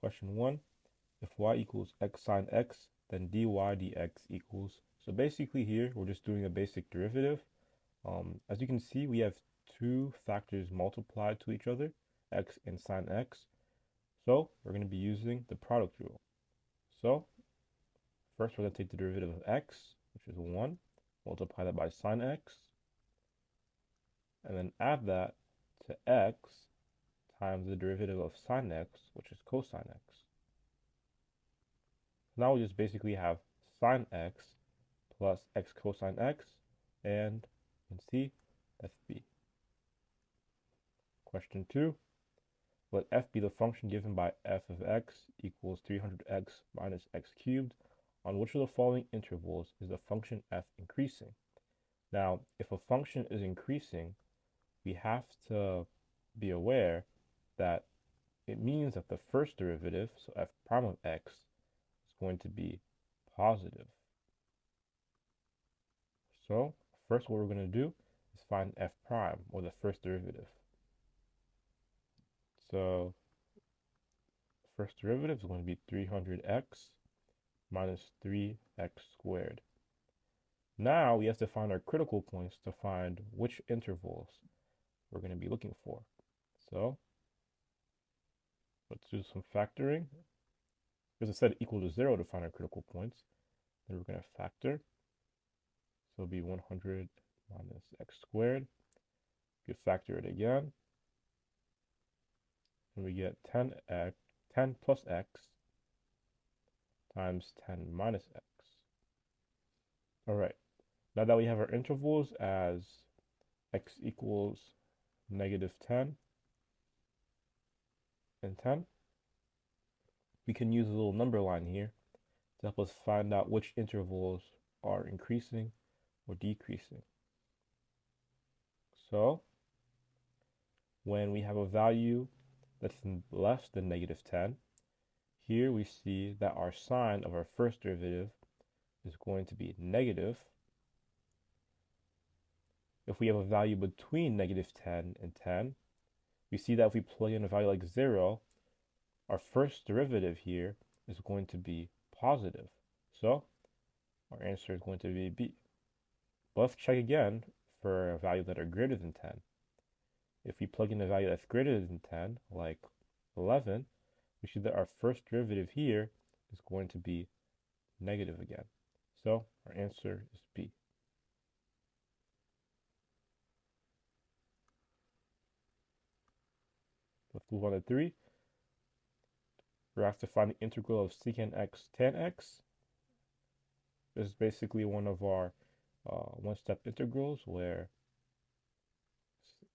Question 1, if y equals x sine x, then dy dx equals. So basically here, we're just doing a basic derivative. As you can see, we have two factors multiplied to each other, x and sine x. So we're going to be using the product rule. So first we're going to take the derivative of x, which is 1, multiply that by sine x, and then add that to x times the derivative of sine x, which is cosine x. Now we just basically have sine x plus x cosine x, and you can see that's b. Question 2, let f be the function given by f of x equals 300x minus x cubed, on which of the following intervals is the function f increasing? Now, if a function is increasing, we have to be aware that it means that the first derivative, so f prime of x, is going to be positive. So first what we're going to do is find f prime, or the first derivative. So the first derivative is going to be 300x minus 3x squared. Now we have to find our critical points to find which intervals we're going to be looking for. So let's do some factoring. Because it said equal to 0 to find our critical points, then we're going to factor. So it'll be 100 minus x squared. You factor it again, and we get 10 plus x times 10 minus x. All right, now that we have our intervals as x equals negative 10 and 10, we can use a little number line here to help us find out which intervals are increasing or decreasing. So when we have a value that's less than negative 10, here we see that our sign of our first derivative is going to be negative. If we have a value between negative 10 and 10, we see that if we plug in a value like 0, our first derivative here is going to be positive. So our answer is going to be B. But let's check again for values that are greater than 10. If we plug in a value that's greater than 10, like 11, we see that our first derivative here is going to be negative again. So our answer is B. Let's move on to 3. We have to find the integral of secant x tan x. This is basically one of our one-step integrals where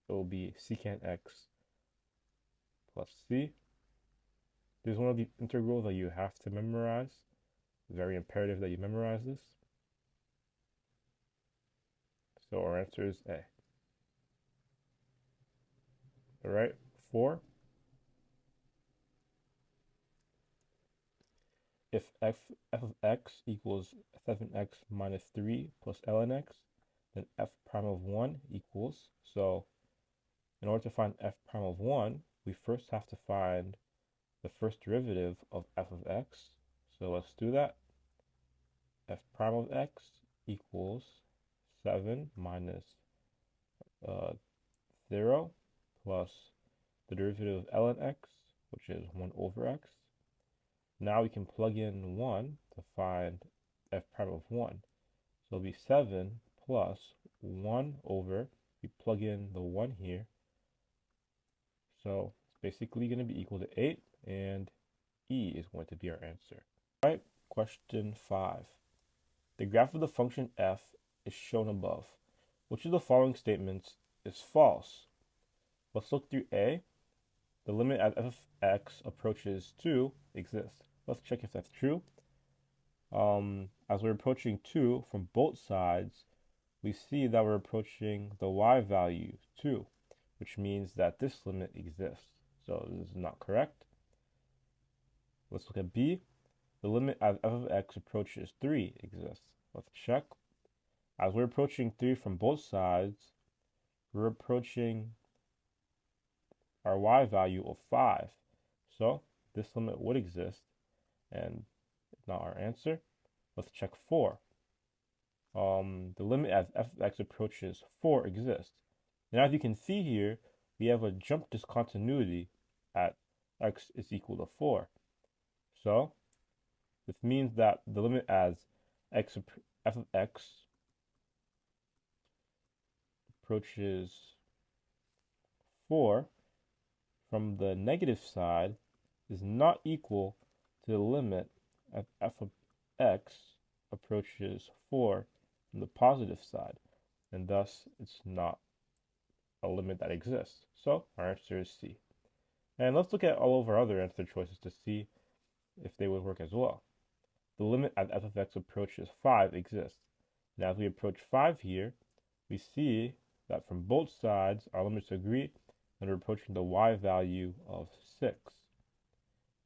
it will be secant x plus c. This is one of the integrals that you have to memorize. Very imperative that you memorize this. So our answer is A. All right, 4. If f of x equals 7x minus 3 plus ln x, then f prime of 1 equals. So in order to find f prime of 1, we first have to find the first derivative of f of x. So let's do that. F prime of x equals 7 minus 0 plus the derivative of ln x, which is 1 over x. Now we can plug in 1 to find f prime of 1. So it'll be 7 plus 1 over, we plug in the 1 here. So it's basically going to be equal to 8, and E is going to be our answer. All right, question 5. The graph of the function f is shown above. Which of the following statements is false? Let's look through A. The limit at f of x approaches 2 exists. Let's check if that's true. As we're approaching 2 from both sides, we see that we're approaching the y value 2, which means that this limit exists. So this is not correct. Let's look at B. The limit as f of x approaches 3 exists. Let's check. As we're approaching 3 from both sides, we're approaching our y value of 5. So this limit would exist. And now our answer, let's check 4. The limit as f of x approaches 4 exists. And as you can see here, we have a jump discontinuity at x is equal to 4. So this means that the limit as f of x approaches 4 from the negative side is not equal to the limit as f of x approaches 4 from the positive side, and thus it's not a limit that exists. So our answer is C. And let's look at all of our other answer choices to see if they would work as well. The limit as f of x approaches 5 exists. And as we approach 5 here, we see that from both sides our limits agree and we're approaching the y value of 6.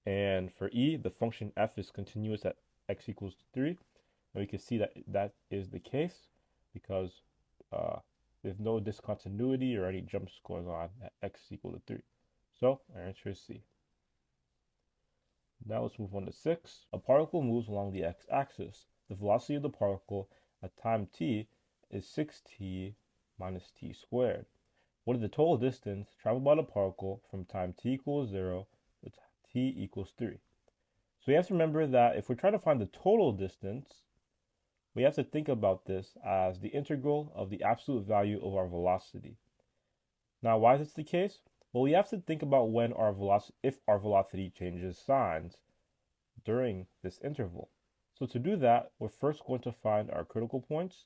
And for E, the function f is continuous at x equals 3. And we can see that that is the case because there's no discontinuity or any jumps going on at x equal to 3. So our answer is C. Now let's move on to 6. A particle moves along the x-axis. The velocity of the particle at time t is 6t minus t squared. What is the total distance traveled by the particle from time t equals 0 to t equals 3? So we have to remember that if we're trying to find the total distance, we have to think about this as the integral of the absolute value of our velocity. Now, why is this the case? Well, we have to think about when our if our velocity changes signs during this interval. So to do that, we're first going to find our critical points.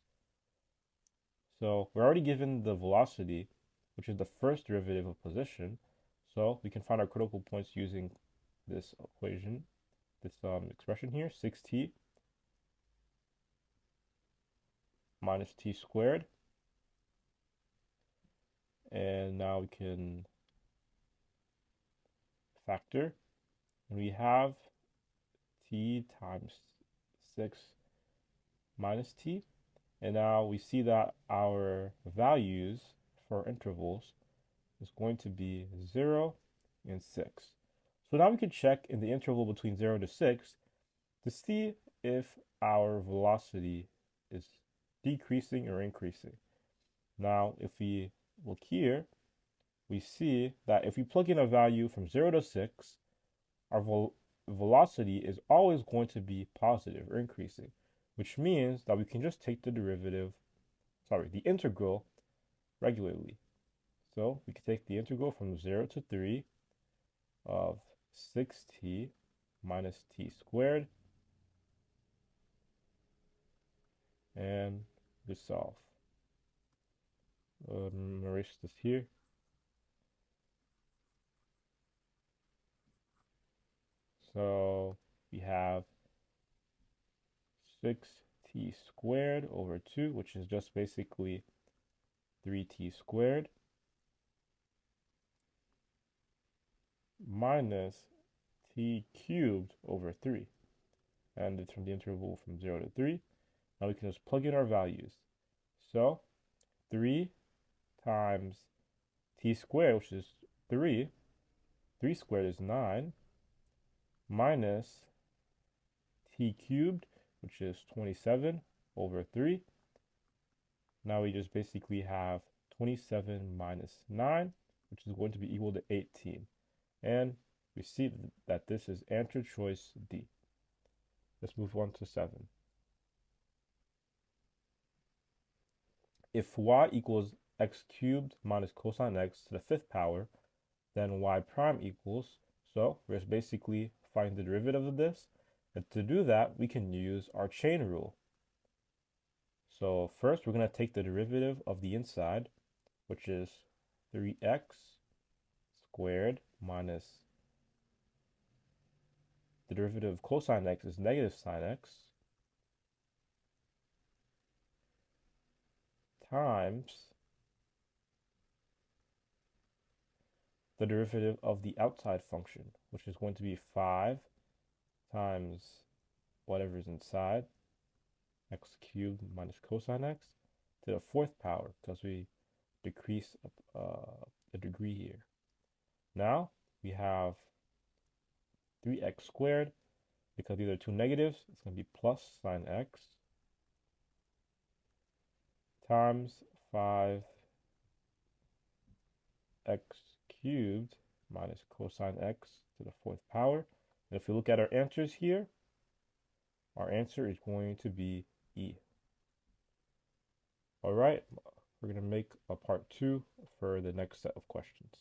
So we're already given the velocity, which is the first derivative of position. So we can find our critical points using this equation, this expression here, 6t minus t squared. And now we can factor, and we have t times 6 minus t. And now we see that our values for intervals is going to be 0 and 6. So now we can check in the interval between 0 to 6 to see if our velocity is decreasing or increasing. Now, if we look here, we see that if we plug in a value from 0 to 6, our velocity is always going to be positive or increasing, which means that we can just take the the integral regularly. So we can take the integral from 0 to 3 of 6t minus t squared, and just solve. Erase this here. So we have 6t squared over 2, which is just basically 3t squared, minus t cubed over 3. And it's from the interval from 0 to 3. Now we can just plug in our values. So 3 times t squared, which is 3. 3 squared is 9, minus t cubed, which is 27 over 3. Now we just basically have 27 minus 9, which is going to be equal to 18. And we see that this is answer choice D. Let's move on to 7. If y equals x cubed minus cosine x to the 5th power, then y prime equals, so we're just basically finding the derivative of this. And to do that, we can use our chain rule. So first, we're going to take the derivative of the inside, which is 3x squared minus the derivative of cosine x is negative sine x times the derivative of the outside function, which is going to be 5 times whatever is inside, x cubed minus cosine x to the 4th power, because we decrease a degree here. Now we have 3x squared. Because these are two negatives, it's going to be plus sine x times 5x cubed minus cosine x to the fourth power. And if we look at our answers here, our answer is going to be E. All right, we're going to make a part 2 for the next set of questions.